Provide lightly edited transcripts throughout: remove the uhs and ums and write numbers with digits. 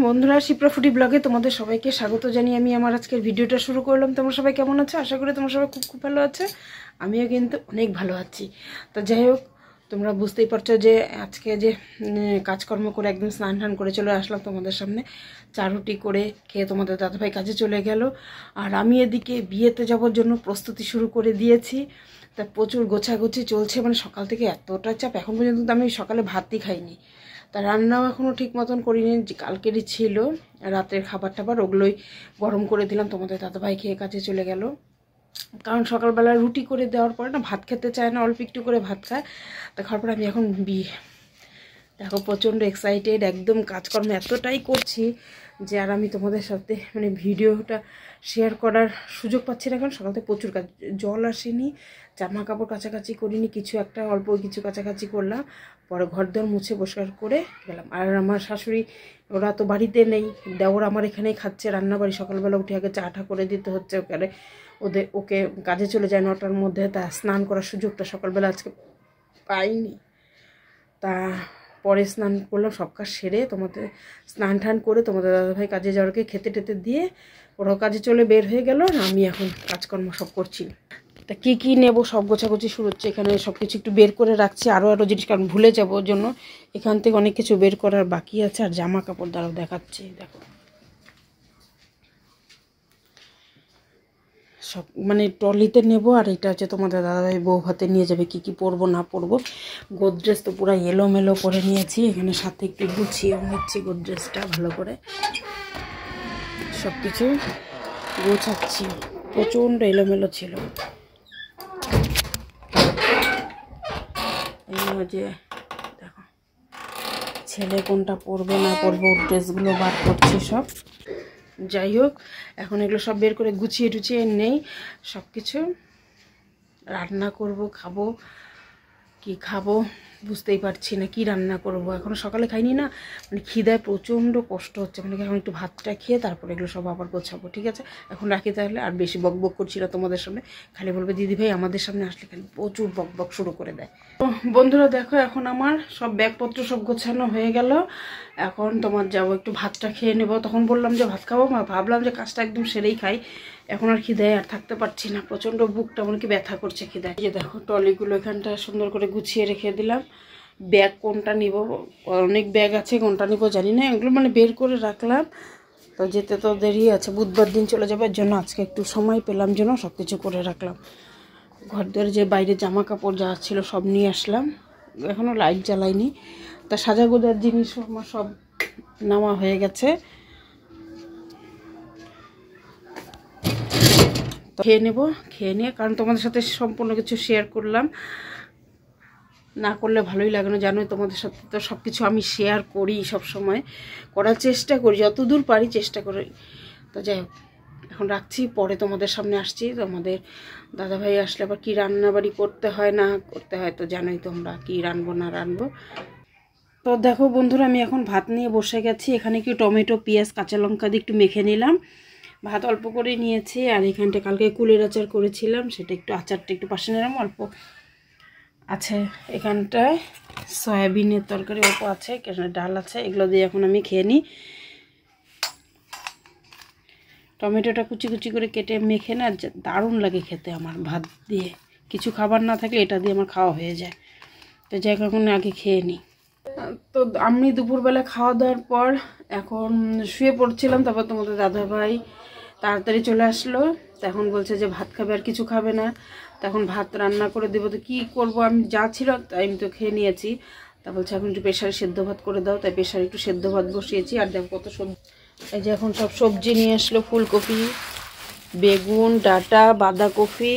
বন্ধুরা শিপ্রা ফুডি ব্লগে তোমাদের সবাইকে স্বাগত জানিয়ে আমি আমার আজকের ভিডিওটা শুরু করলাম। তোমরা সবাই কেমন আছো? আশা করি তোমরা সবাই খুব খুব ভালো আছে। আমিও কিন্তু অনেক ভালো আছি। তো যাই হোক, তোমরা বুঝতেই পারছো যে আজকে যে কাজকর্ম করে একদম স্নান টান করে চলে আসলাম তোমাদের সামনে। চা রুটি করে খেয়ে তোমাদের দাদাভাই কাজে চলে গেল, আর আমি এদিকে বিয়েতে যাওয়ার জন্য প্রস্তুতি শুরু করে দিয়েছি। তা প্রচুর গোছাগুছি চলছে, মানে সকাল থেকে এতটা চাপ, এখন পর্যন্ত আমি সকালে ভাতই খাইনি। তা রান্নাও এখনও ঠিক মতন করিনি, কালকেরই ছিল রাতের খাবার টাবার, ওগুলোই গরম করে দিলাম। তোমাদের দাদাভাই খেয়ে কাজে চলে গেল, কারণ সকালবেলা রুটি করে দেওয়ার পরে না ভাত খেতে চায় না, অল্প একটু করে ভাত খায়। তা খাওয়ার পরে আমি এখন দেখো প্রচণ্ড এক্সাইটেড, একদম কাজকর্ম এতটাই করছি যে আর আমি তোমাদের সাথে মানে ভিডিওটা শেয়ার করার সুযোগ পাচ্ছি না, কারণ সকাল থেকে প্রচুর কাজ। জল আসেনি, জামা কাপড় কাছাকাছি করিনি, কিছু একটা অল্প কিছু কাছাকাছি করলাম, পরে ঘর দর মুছে পরিষ্কার করে গেলাম। আর আমার শাশুড়ি ওরা তো বাড়িতে নেই, দেওর আমার এখানেই খাচ্ছে রান্নাবাড়ি। সকালবেলা উঠে আগে চাটা করে দিতে হচ্ছে ওকে কাজে চলে যায় 9টার মধ্যে। তা স্নান করার সুযোগটা সকালবেলা আজকে পাইনি। তা পরে স্নান করলাম, সব কাজ সেরে তোমাদের স্নান টান করে তোমাদের দাদাভাই কাজে যাওয়ারকে খেতে টেতে দিয়ে ওরাও কাজে চলে বের হয়ে গেল। আমি এখন কাজকর্ম সব করছি। তা কী নেবো সব গোছাগুছি শুরু হচ্ছে। এখানে সব কিছু একটু বের করে রাখছি, আরও জিনিস, কারণ ভুলে যাবো, ওর জন্য এখান থেকে অনেক কিছু বের করার বাকি আছে। আর জামা কাপড় দ্বারাও দেখাচ্ছি, দেখো সব মানে ট্রলিতে নেব। আর এটা হচ্ছে তোমাদের দাদাভাই বউ ভাতে নিয়ে যাবে, কি পরবো না পরবো। গোদরেজ তো পুরো এলোমেলো করে নিয়েছি, এখানে সাথে একটু গুছিয়ে নিচ্ছি গোদরেজটা ভালো করে, সব কিছু গোছাচ্ছি। প্রচণ্ড এলোমেলো ছিল। এই যে দেখো ছেলে কোনটা পরবে না পরবে, ওর ড্রেসগুলো বার করছি সব। যাই হোক, এখন এগুলো সব বের করে গুছিয়ে টুছিয়ে নেই সব কিছু। রান্না করব, খাবো কি খাবো বুঝতেই পারছি না, কি রান্না করব। এখনও সকালে খাইনি না, মানে খিদায় প্রচণ্ড কষ্ট হচ্ছে। মানে এখন একটু ভাতটা খেয়ে তারপরে এগুলো সব আবার গোছাবো। ঠিক আছে, এখন রাখি তাহলে। আর বেশি বক বক করছি না তোমাদের সামনে, খালি বলবে দিদিভাই আমাদের সামনে আসলে খালি প্রচুর বক বক শুরু করে দেয়। তো বন্ধুরা দেখো, এখন আমার সব ব্যাগপত্র সব গোছানো হয়ে গেল। এখন তোমার যাবো একটু ভাতটা খেয়ে নেবো। তখন বললাম যে ভাত খাবো, ভাবলাম যে কাজটা একদম সেরেই খাই। এখন আর খিদায় আর থাকতে পারছি না, প্রচণ্ড বুকটা মনে কি ব্যথা করছে খিদায়। এই যে দেখো ট্রলিগুলো এখানটা সুন্দর করে গুছিয়ে রেখে দিলাম। ব্যাগ কোনটা নিব, অনেক ব্যাগ আছে, কোনটা নিব জানি না, এগুলো মানে বের করে রাখলাম। তো যেতে তো দেরি আছে, বুধবার দিন চলে যাবে, এর জন্য আজকে একটু সময় পেলাম জন্য সব কিছু করে রাখলাম। ঘর ধরে যে বাইরে জামা কাপড় যা ছিল সব নিয়ে আসলাম, এখনও লাইট জ্বালাইনি। তা সাজাগোজার জিনিসও আমার সব নেওয়া হয়ে গেছে। খেয়ে নেব, খেয়ে নিয়ে, কারণ তোমাদের সাথে সম্পূর্ণ কিছু শেয়ার করলাম, না করলে ভালোই লাগে না, জানোই তোমাদের সাথে তো সব কিছু আমি শেয়ার করি, সব সময় করার চেষ্টা করি, যতদূর পারি চেষ্টা করি। তো যাই হোক, এখন রাখছি, পরে তোমাদের সামনে আসছি। তোমাদের দাদাভাই আসলে আবার কী রান্নাবাড়ি করতে হয় না করতে হয় তো জানোই তোমরা, কি রানবো না রানবো। তো দেখো বন্ধুরা, আমি এখন ভাত নিয়ে বসে গেছি। এখানে একটু টমেটো পেঁয়াজ কাঁচা লঙ্কা দিয়ে একটু মেখে নিলাম, ভাত অল্প করে নিয়েছি। আর এখানটা কালকে কুলের আচার করেছিলাম, সেটা একটু আচারটা একটু পাশে নিলাম অল্প আছে। এখানটায় সয়াবিনের তরকারি অল্প আছে, ডাল আছে, এগুলো দিয়ে এখন আমি খেয়ে নিই। টমেটোটা কুচি কুচি করে কেটে মেখে না দারুণ লাগে খেতে আমার ভাত দিয়ে। কিছু খাবার না থাকলে এটা দিয়ে আমার খাওয়া হয়ে যায়। তো যাই হোক, এখন আগে খেয়ে নিই। তো আমি দুপুরবেলা খাওয়া দাওয়ার পর এখন শুয়ে পড়ছিলাম, তারপর তোমাদের দাদাভাই তাড়াতাড়ি চলে আসলো। তখন বলছে যে ভাত খাবে, আর কিছু খাবে না। তখন ভাত রান্না করে দেবো, তো কী করবো, আমি যা ছিল তাই আমি তো খেয়ে নিয়েছি। তা বলছে এখন একটু প্রেশারে সেদ্ধ ভাত করে দাও, তাই প্রেশারে একটু সেদ্ধ ভাত বসিয়েছি। আর দেখো কত সবজি, এই যে এখন সব সবজি নিয়ে আসলো, ফুলকপি, বেগুন, ডাঁটা, বাঁধাকপি,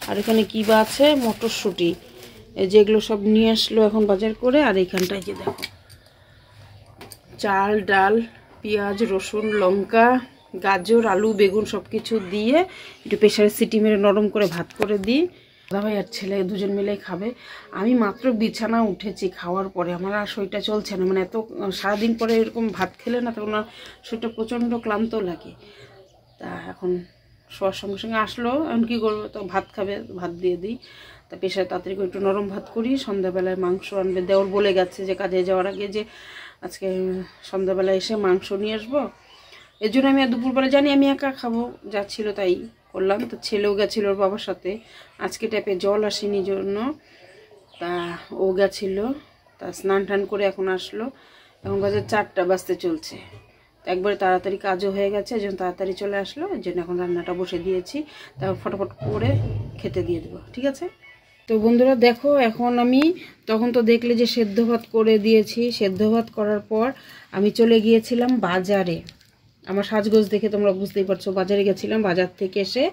আর এখানে কী বা আছে মটরশুঁটি, এই যেগুলো সব নিয়ে আসলো এখন বাজার করে। আর এইখানটায় যে দেখো চাল ডাল পেঁয়াজ রসুন লঙ্কা গাজর আলু বেগুন সব কিছু দিয়ে একটু প্রেশারে সিটি মেরে নরম করে ভাত করে দিই। দাদাভাই আর ছেলে দুজন মিলেই খাবে। আমি মাত্র বিছানা উঠেছি খাওয়ার পরে, আমার আর শরীরটা চলছে না, মানে এত সারাদিন পরে এরকম ভাত খেলে না তখন আর শরীরটা প্রচণ্ড ক্লান্ত লাগে। তা এখন শোয়ার সঙ্গে সঙ্গে আসলো, এখন কী করবো, তো ভাত খাবে, ভাত দিয়ে দিই। তা প্রেশারে তাড়াতাড়ি করে একটু নরম ভাত করি। সন্ধ্যাবেলায় মাংস আনবে, দেওর বলে গেছে যে কাজে যাওয়ার আগে যে আজকে সন্ধ্যাবেলা এসে মাংস নিয়ে আসবো, এর জন্য আমি দুপুরবেলা জানি আমি একা খাবো, যা ছিল তাই করলাম। তো ছেলেও গেছিলো ওর বাবার সাথে, আজকে ট্যাপে জল আসেনি জন্য, তা ও গেছিলো, তা স্নান টান করে এখন আসলো। এখন বাজে 4টা বাজতে চলছে, একবারে তাড়াতাড়ি কাজও হয়ে গেছে, এই জন্য তাড়াতাড়ি চলে আসলো, এই জন্য এখন রান্নাটা বসে দিয়েছি, তা ফটাফট করে খেতে দিয়ে দেবো, ঠিক আছে। তো বন্ধুরা দেখো, এখন আমি তখন তো দেখলে যে সেদ্ধ ভাত করে দিয়েছি, সেদ্ধ ভাত করার পর আমি চলে গিয়েছিলাম বাজারে। আমার সাজগোজ দেখে তোমরা বুঝতেই পারছো, বাজারে গেছিলাম, বাজার থেকে এসে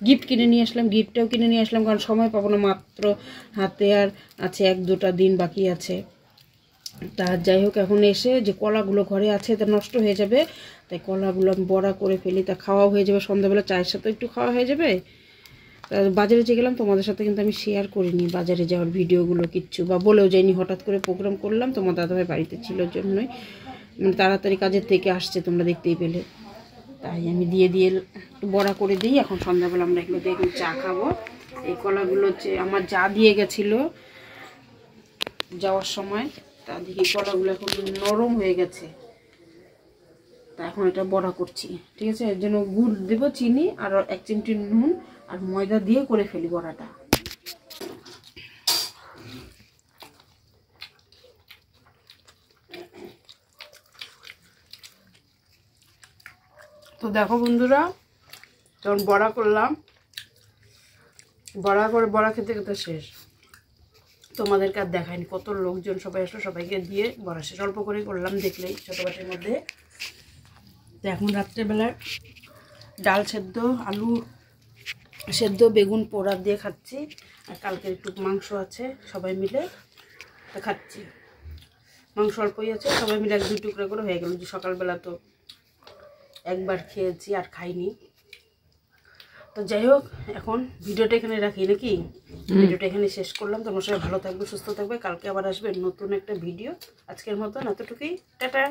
গিফট কিনে নিয়ে আসলাম, গিফটটাও কিনে নিয়ে আসলাম, কারণ সময় পাবো না, মাত্র হাতে আর আছে 1-2টা দিন বাকি আছে। তা যাই হোক, এখন এসে যে কলাগুলো ঘরে আছে তা নষ্ট হয়ে যাবে, তাই কলাগুলো আমি বড়া করে ফেলি, তা খাওয়া হয়ে যাবে, সন্ধ্যাবেলা চায়ের সাথে একটু খাওয়া হয়ে যাবে। বাজারে যে গেলাম তোমাদের সাথে কিন্তু আমি শেয়ার করিনি বাজারে যাওয়ার ভিডিওগুলো কিচ্ছু, বা বলেও যাইনি, হঠাৎ করে প্রোগ্রাম করলাম, তোমার দাদাভাই বাড়িতে ছিল জন্যই, মানে তাড়াতাড়ি কাজের থেকে আসছে, তোমরা দেখতেই পেলে, তাই আমি দিয়ে একটু বড়া করে দিই। এখন সন্ধ্যাবেলা আমরা এগুলো দিয়ে এখন চা খাবো। এই কলাগুলো হচ্ছে আমার যা দিয়ে গেছিলো যাওয়ার সময়, তা দেখি কলাগুলো এখন নরম হয়ে গেছে, তা এখন এটা বড়া করছি, ঠিক আছে। এর জন্য গুড় দেবো, চিনি আর 1 চিমটি নুন আর ময়দা দিয়ে করে ফেলি বড়াটা। তো দেখো বন্ধুরা, যখন বড়া করলাম, বড়া করে বড়া খেতে খেতে শেষ, তোমাদেরকে আর দেখায়নি, কত লোকজন সবাই আসলো, সবাইকে দিয়ে বড়া শেষ, অল্প করে করলাম, দেখলেই ছোটো বাটির মধ্যে। তো এখন রাত্রেবেলায় ডাল সেদ্ধ, আলু সেদ্ধ, বেগুন পোড়া দিয়ে খাচ্ছি, আর কালকের একটু মাংস আছে, সবাই মিলে তা খাচ্ছি। মাংস অল্পই আছে, সবাই মিলে 1-2 টুকরা করে হয়ে গেল, যে সকালবেলা তো একবার খেয়েছি আর খাইনি। তো যাই হোক, এখন ভিডিওটা এখানে রাখি নাকি, ভিডিওটা এখানে শেষ করলাম। তোমরা সবাই ভালো থাকবে, সুস্থ থাকবে, কালকে আবার আসবে নতুন একটা ভিডিও। আজকের মতন এতটুকুই, টাটা।